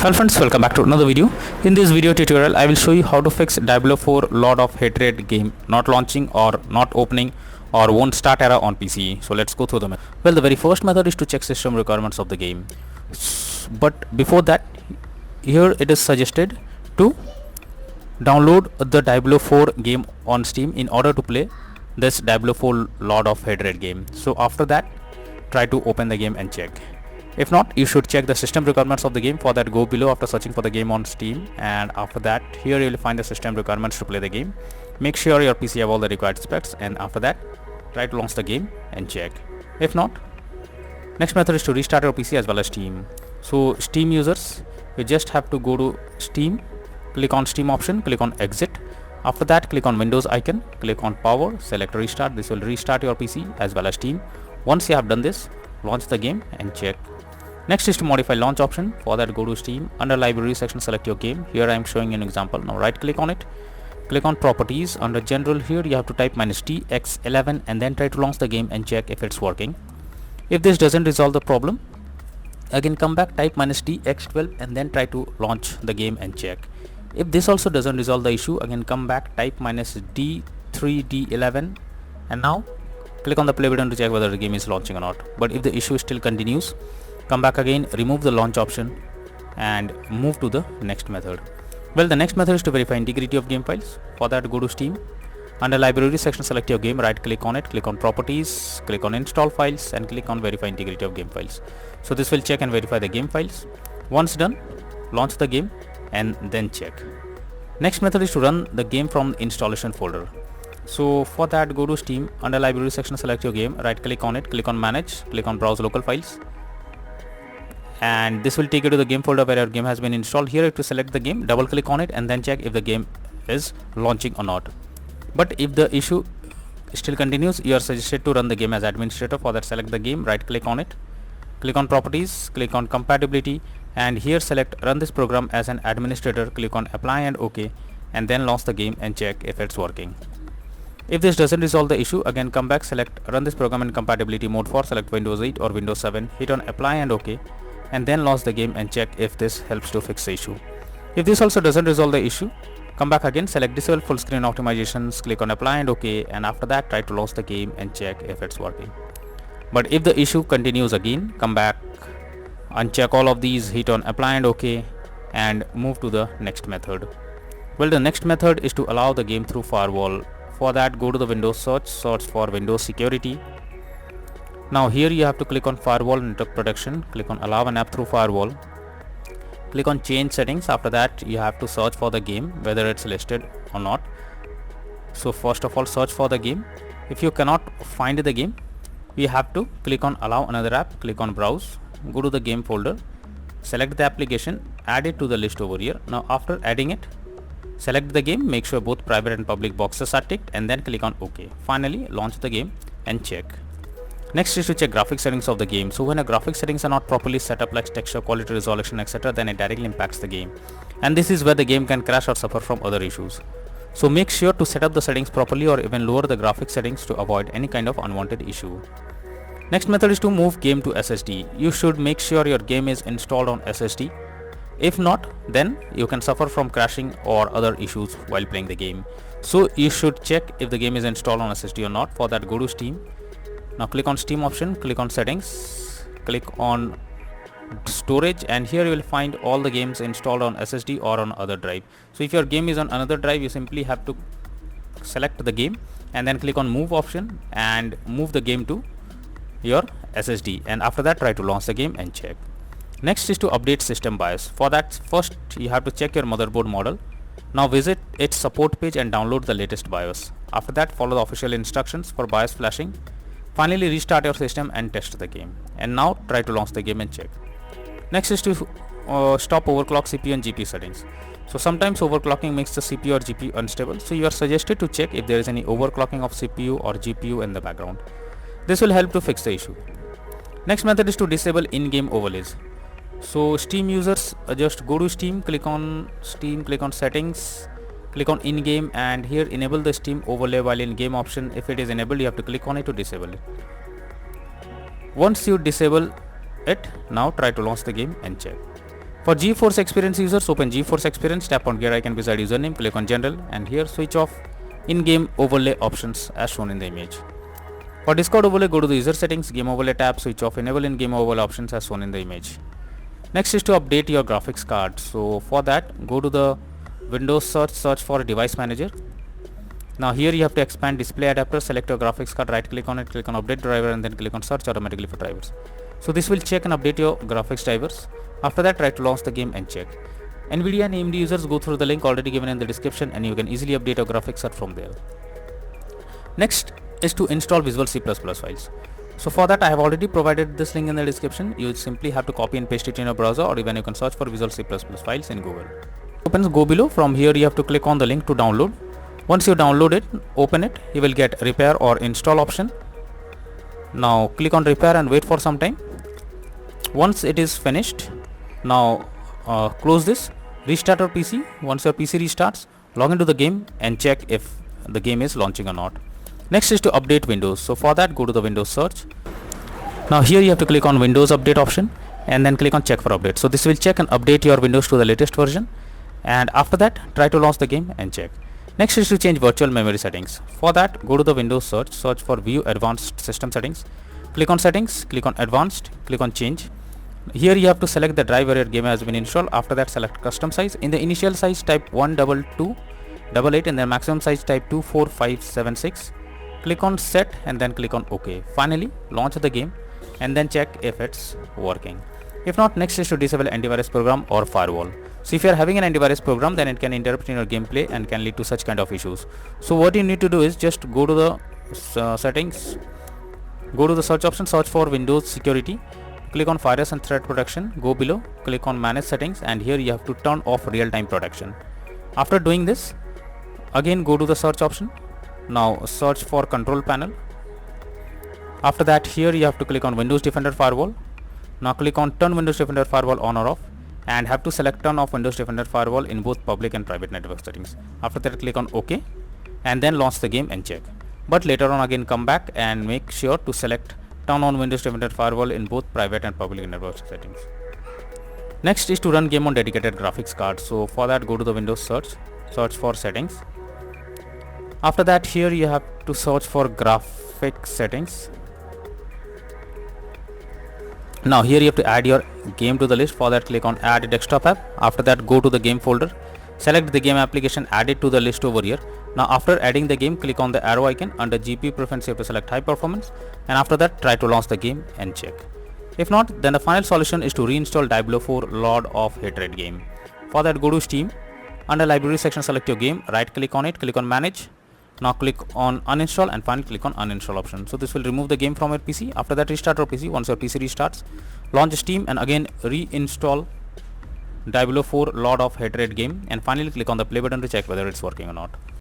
Hello friends, welcome back to another video. In this video tutorial, I will show you how to fix Diablo 4 Lord of Hatred game not launching or not opening or won't start error on PC. So let's go through them. Well, the very first method is to check system requirements of the game. But before that, here it is suggested to download the Diablo 4 game on Steam in order to play this Diablo 4 Lord of Hatred game. So after that, try to open the game and check. If not, you should check the system requirements of the game. For that, go below after searching for the game on Steam, and after that, here you will find the system requirements to play the game. Make sure your PC have all the required specs, and after that, try to launch the game and check. If not, next method is to restart your PC as well as Steam. So Steam users, you just have to go to Steam, click on Steam option, click on exit. After that, click on Windows icon, click on power, select restart. This will restart your PC as well as Steam. Once you have done this, launch the game and check. Next is to modify launch option. For that, go to Steam, under library section, select your game. Here I am showing an example. Now right click on it, click on properties. Under general, here you have to type -tx11 and then try to launch the game and check if it's working. If this doesn't resolve the problem, again come back, type -tx12 and then try to launch the game and check. If this also doesn't resolve the issue, again come back, type -d3d11 and now click on the play button to check whether the game is launching or not. But if the issue still continues, come back again, remove the launch option and move to the next method. Well, the next method is to verify integrity of game files. For that, go to Steam, under library section, select your game, right click on it, click on properties, click on install files and click on verify integrity of game files. So this will check and verify the game files. Once done, launch the game and then check. Next method is to run the game from the installation folder. So for that, go to Steam, under library section, select your game, right click on it, click on manage, click on browse local files, and this will take you to the game folder where your game has been installed. Here you have to select the game, double click on it and then check if the game is launching or not. But if the issue still continues, you are suggested to run the game as administrator. For that, select the game, right click on it, click on properties, click on compatibility and here select run this program as an administrator, click on apply and OK and then launch the game and check if it's working. If this doesn't resolve the issue, again come back, select run this program in compatibility mode for select Windows 8 or Windows 7, hit on apply and OK and then launch the game and check if this helps to fix the issue. If this also doesn't resolve the issue, come back again, select disable full screen optimizations, click on apply and OK and after that try to launch the game and check if it's working. But if the issue continues again, come back, uncheck all of these, hit on apply and OK and move to the next method. Well, the next method is to allow the game through Firewall. For that, go to the Windows search for Windows Security. Now here you have to click on Firewall Network Protection, click on allow an app through Firewall, click on change settings. After that, you have to search for the game, whether it's listed or not. So first of all, search for the game. If you cannot find the game, you have to click on allow another app, click on browse, go to the game folder, select the application, add it to the list over here. Now after adding it, select the game, make sure both private and public boxes are ticked and then click on OK. Finally, launch the game and check. Next is to check graphics settings of the game. So when a graphics settings are not properly set up, like texture quality, resolution, etc., then it directly impacts the game. And this is where the game can crash or suffer from other issues. So make sure to set up the settings properly or even lower the graphics settings to avoid any kind of unwanted issue. Next method is to move game to SSD. You should make sure your game is installed on SSD. If not, then you can suffer from crashing or other issues while playing the game. So you should check if the game is installed on SSD or not. For that, go to Steam. Now click on Steam option, click on settings, click on storage and here you will find all the games installed on SSD or on other drive. So if your game is on another drive, you simply have to select the game and then click on move option and move the game to your SSD and after that try to launch the game and check. Next is to update system BIOS. For that, first you have to check your motherboard model. Now visit its support page and download the latest BIOS. After that, follow the official instructions for BIOS flashing. Finally, restart your system and test the game. And now try to launch the game and check. Next is to stop overclock CPU and GPU settings. So sometimes overclocking makes the CPU or GPU unstable. So you are suggested to check if there is any overclocking of CPU or GPU in the background. This will help to fix the issue. Next method is to disable in-game overlays. So Steam users, just go to Steam, click on settings, click on in-game and here enable the Steam overlay while in-game option. If it is enabled, you have to click on it to disable it. Once you disable it, now try to launch the game and check. For GeForce Experience users, open GeForce Experience, tap on gear icon beside username, click on general, and here switch off in-game overlay options as shown in the image. For Discord overlay, go to the user settings, game overlay tab, switch off enable in-game overlay options as shown in the image. Next is to update your graphics card. So for that, go to the Windows search for device manager. Now here you have to expand display adapter, select your graphics card, right click on it, click on update driver, and then click on search automatically for drivers. So this will check and update your graphics drivers. After that, try to launch the game and check. NVIDIA and AMD users, go through the link already given in the description and you can easily update your graphics card from there. Next is to install Visual C++ files. So for that, I have already provided this link in the description. You simply have to copy and paste it in your browser, or even you can search for Visual C++ files in Google. Opens go below. From here you have to click on the link to download. Once you download it, open it, you will get repair or install option. Now click on repair and wait for some time. Once it is finished, now close this, restart your PC. Once your PC restarts, log into the game and check if the game is launching or not. Next is to update Windows. So for that, go to the Windows search. Now here you have to click on Windows update option and then click on check for update. So this will check and update your Windows to the latest version, and after that try to launch the game and check. Next is to change virtual memory settings. For that, go to the Windows search for view advanced system settings. Click on settings, click on advanced, click on change. Here you have to select the drive where your game has been installed. After that, select custom size. In the initial size, type 12288, and then maximum size type 24576. Click on set and then click on OK. Finally, launch the game and then check if it's working. If not, next is to disable antivirus program or firewall. So if you are having an antivirus program, then it can interrupt in your gameplay and can lead to such kind of issues. So what you need to do is just go to the settings, go to the search option, search for Windows security, click on virus and threat protection, go below, click on manage settings, and here you have to turn off real-time protection. After doing this, again go to the search option. Now search for control panel. After that, here you have to click on Windows Defender Firewall. Now click on turn Windows Defender Firewall on or off, and have to select turn off Windows Defender Firewall in both public and private network settings. After that, click on OK and then launch the game and check. But later on again come back and make sure to select turn on Windows Defender Firewall in both private and public network settings. Next is to run game on dedicated graphics card. So for that, go to the Windows search for settings. After that, here you have to search for graphics settings. Now here you have to add your game to the list. For that, click on add desktop app. After that, go to the game folder, select the game application, add it to the list over here. Now after adding the game, click on the arrow icon. Under GPU preference, you have to select high performance, and after that try to launch the game and check. If not, then the final solution is to reinstall Diablo 4 Lord of Hatred game. For that, go to Steam. Under library section, select your game, right click on it, click on manage. Now click on uninstall and finally click on uninstall option. So this will remove the game from your PC. After that, restart your PC. Once your PC restarts, launch Steam and again reinstall Diablo 4 Lord of Hatred game, and finally click on the play button to check whether it's working or not.